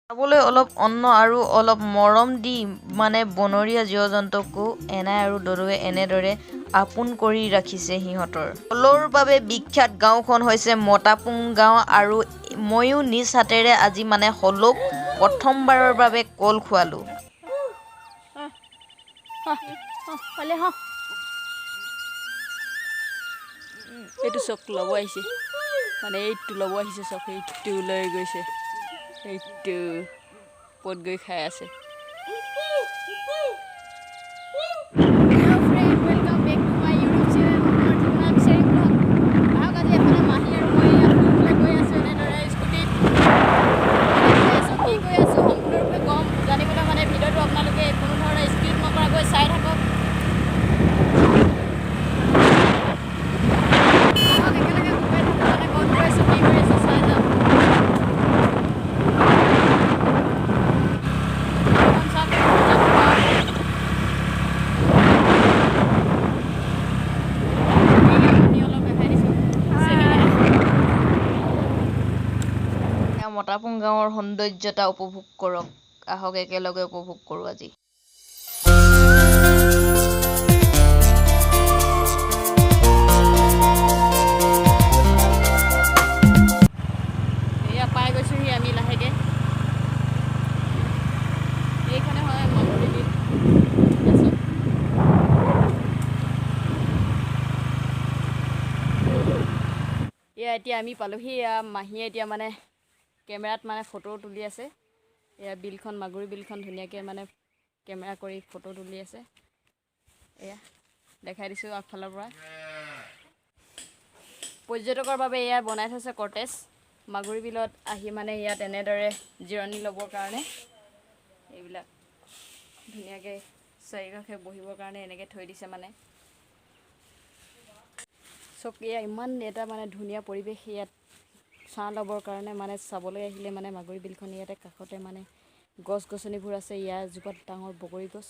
খাবলৈ অলপ অন্ন আৰু অলপ মৰম দি মানে বনৰীয়া জীৱ-জন্তুকো এনাই আৰু দদৌৱে এনেদৰে আপোন কৰি ৰাখিছে সিহঁতৰ। কলৰ বাবে বিখ্যাত গাঁওখন হৈছে মতাপুং গাঁও আৰু ময়ো নিজ হাতেৰে আজি মানে হলক প্ৰথমবাৰৰ বাবে কল খোৱালো। এইটো চক ল'ব আহিছে মানে এইটো ল'ব আহিছে চক এইটো লৈ গৈছে এইটো পদ গৈ খাই আছে। মতাপুং গাঁৱৰ সৌন্দৰ্যতা উপভোগ কৰক। আহক একেলগে উপভোগ কৰোঁ আজি। এয়া পাই গৈছোঁহি আমি লাহেকৈ। এইখনে হয় মাগুৰী বিল। এয়া এতিয়া আমি পালোহি। এয়া মাহীয়ে এতিয়া মানে কেমেৰাত মানে ফটো তুলি আছে। এয়া বিলখন মাগুৰী বিলখন ধুনীয়াকৈ মানে কেমেৰা কৰি ফটো তুলি আছে। এয়া দেখাই দিছোঁ আগফালৰ পৰা। পৰ্যটকৰ বাবে এয়া বনাই থৈছে কটেজ। মাগুৰী বিলত আহি মানে ইয়াত এনেদৰে জিৰণি ল'বৰ কাৰণে এইবিলাক ধুনীয়াকৈ চাৰিওকাষে বহিবৰ কাৰণে এনেকৈ থৈ দিছে মানে। চব এয়া ইমান এটা মানে ধুনীয়া পৰিৱেশ ইয়াত ছাঁ ল'বৰ কাৰণে মানে চাবলৈ আহিলে মানে মাগুৰী বিলখন ইয়াতে কাষতে মানে গছ-গছনিবোৰ আছে। ইয়াৰ জোপাত ডাঙৰ বগৰী গছ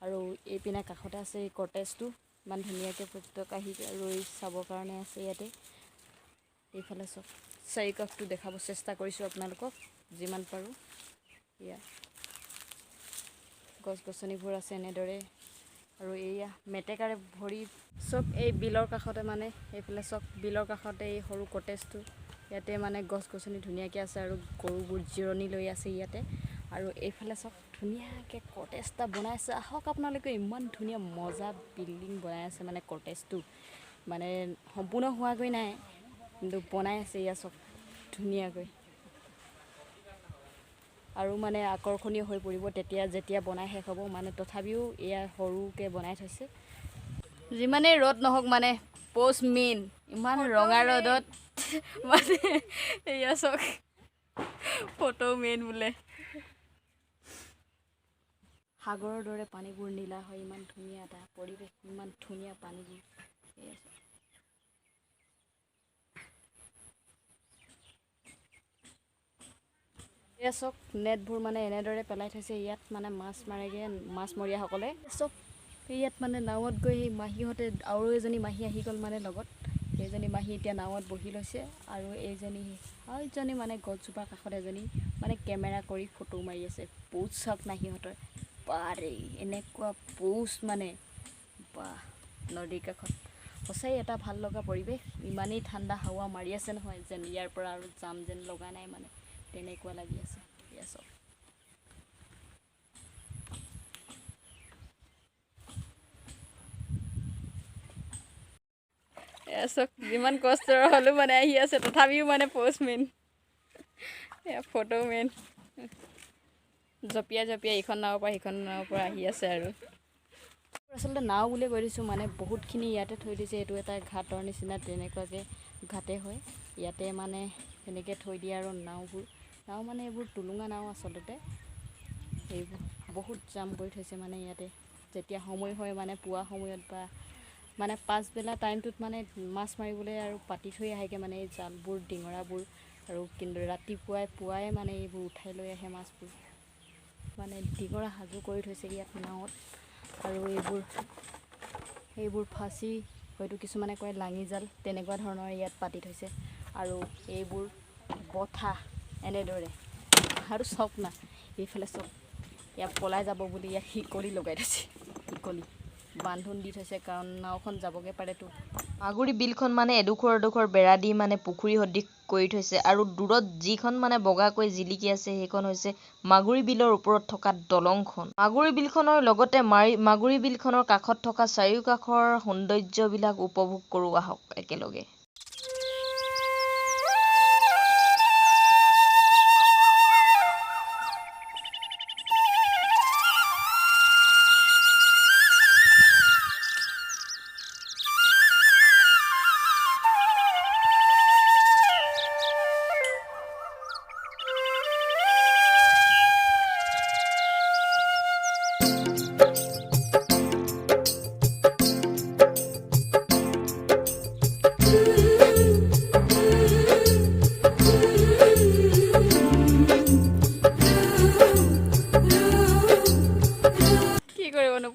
আৰু এইপিনে কাষতে আছে এই কটেজটো। ইমান ধুনীয়াকৈ পৰ্যটক আহি ৰৈ চাবৰ কাৰণে আছে ইয়াতে। এইফালে চব চাৰিওকাষটো দেখাব চেষ্টা কৰিছোঁ আপোনালোকক যিমান পাৰোঁ। এয়া গছ-গছনিবোৰ আছে এনেদৰে আৰু এয়া মেটেকাৰে ভৰি চব এই বিলৰ কাষতে মানে এইফালে চব বিলৰ কাষতে এই সৰু কটেজটো। ইয়াতে মানে গছ-গছনি ধুনীয়াকৈ আছে আৰু গৰুবোৰ জিৰণি লৈ আছে ইয়াতে। আৰু এইফালে চব ধুনীয়াকৈ কটেজ এটা বনাইছে। আহক আপোনালোকে, ইমান ধুনীয়া মজা বিল্ডিং বনাই আছে মানে কটেজটো। মানে সম্পূৰ্ণ হোৱাগৈ নাই কিন্তু বনাই আছে এয়া চব ধুনীয়াকৈ। আৰু মানে আকৰ্ষণীয় হৈ পৰিব তেতিয়া যেতিয়া বনাই শেষ হ'ব মানে। তথাপিও এয়া সৰুকৈ বনাই থৈছে। যিমানেই ৰ'দ নহওক মানে প'ষ্ট মেইন ইমান ৰঙা ৰ'দত মানে এয়া চক ফটো মেইন বোলে। সাগৰৰ দৰে পানীবোৰ নীলা হয়। ইমান ধুনীয়া এটা পৰিৱেশ, ইমান ধুনীয়া পানীবোৰ। এয়া এয়া চব নেটবোৰ মানে এনেদৰে পেলাই থৈছে। ইয়াত মানে মাছ মাৰেগৈ মাছমৰীয়াসকলে। চব ইয়াত মানে নাৱত গৈ সেই মাহীহঁতে আৰু এজনী মাহী আহি গ'ল মানে লগত। এইজনী মাহী এতিয়া নাৱত বহি লৈছে আৰু এইজনী মানে গছজোপাৰ কাষত এজনী মানে কেমেৰা কৰি ফটো মাৰি আছে। পোজ চাওক না সিহঁতৰ পাৰে এনেকুৱা পোজ মানে বাহ। নদীৰ কাষত সঁচাই এটা ভাল লগা পৰিৱেশ। ইমানেই ঠাণ্ডা হাৱা মাৰি আছে নহয় যেন ইয়াৰ পৰা আৰু যাম যেন লগা নাই মানে, তেনেকুৱা লাগি আছে। এয়া চব এয়া চব যিমান কষ্টৰ হ'লেও মানে আহি আছে তথাপিও মানে প'ষ্ট মেইন। এয়া ফটো মেইন। জঁপিয়াই জঁপিয়াই ইখন নাৱৰ পৰা সিখন নাৱৰ পৰা আহি আছে আৰু। আচলতে নাও বুলিয়ে কৈ দিছোঁ মানে বহুতখিনি ইয়াতে থৈ দিছে। এইটো এটা ঘাটৰ নিচিনা, তেনেকুৱাকৈ ঘাটে হয়। ইয়াতে মানে তেনেকৈ থৈ দিয়ে আৰু নাও মানে এইবোৰ টুলুঙা নাও আচলতে। এইবোৰ বহুত জাম কৰি থৈছে মানে ইয়াতে। যেতিয়া সময় হয় মানে পুৱা সময়ত বা মানে পাছবেলা টাইমটোত মানে মাছ মাৰিবলৈ আৰু পাতি থৈ আহেগৈ মানে এই জালবোৰ ডিঙৰাবোৰ। আৰু কিন্তু পুৱাই মানে এইবোৰ উঠাই লৈ আহে মাছবোৰ। মানে ডিঙৰা সাজু কৰি থৈছে ইয়াত নাৱত। আৰু এইবোৰ ফাঁচি, হয়তো কিছুমানে কয় লাঙি জাল, তেনেকুৱা ধৰণৰ ইয়াত পাতি থৈছে। আৰু এইবোৰ বঠা এনেদৰে আৰু চক না এইফালে চক ইয়াত পলাই যাব বুলি ইয়াত শিকলি লগাই থৈছে শিকলি বান্ধোন দি থৈছে কাৰণ নাওখন যাবগৈ পাৰেতো মাগুৰী বিলখন মানে এডোখৰ বেৰা দি মানে পুখুৰী সদৃশ কৰি থৈছে আৰু দূৰত যিখন মানে বগাকৈ জিলিকি আছে সেইখন হৈছে মাগুৰী বিলৰ ওপৰত থকা দলংখন মাগুৰী বিলখনৰ লগতে মাগুৰী বিলখনৰ কাষত থকা চাৰিওকাষৰ সৌন্দৰ্যবিলাক উপভোগ কৰোঁ আহক একেলগে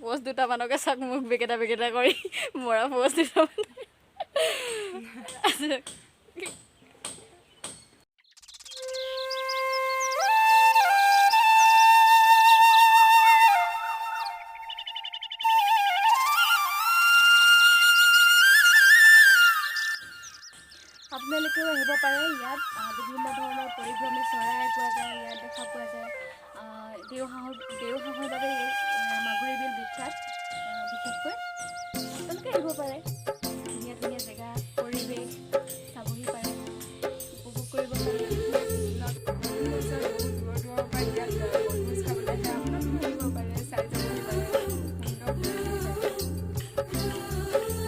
পোষ্ট দুটামানকে চাক মোক বেকেটা কৰি মৰা পোষ্ট দুটামান আপোনালোকেও আহিব পাৰে ইয়াত বিভিন্ন ধৰণৰ পৰিভ্ৰমী চৰাই পোৱা যায় ইয়াত দেখা পোৱা যায় দেওহাঁহৰ বাবে মাগুৰী বিল বিখ্যাত বিশেষকৈ আপোনালোকে আহিব পাৰে ধুনীয়া ধুনীয়া জেগা পৰিৱেশ চাবহি পাৰে উপভোগ কৰিব পাৰে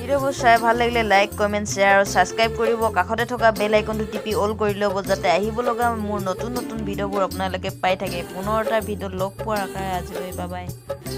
ভিডিঅ'বোৰ চাই ভাল লাগিলে লাইক কমেণ্ট শ্বেয়াৰ আৰু ছাবস্ক্ৰাইব কৰিব কাষতে থকা বেল আইকনটো টিপি অল কৰি ল'ব যাতে আহিব লগা মোৰ নতুন ভিডিঅ'বোৰ আপোনালোকে পাই থাকে পুনৰ এটা ভিডিঅ'ত লগ পোৱাৰ আশাৰে আজিলৈ বাই বাই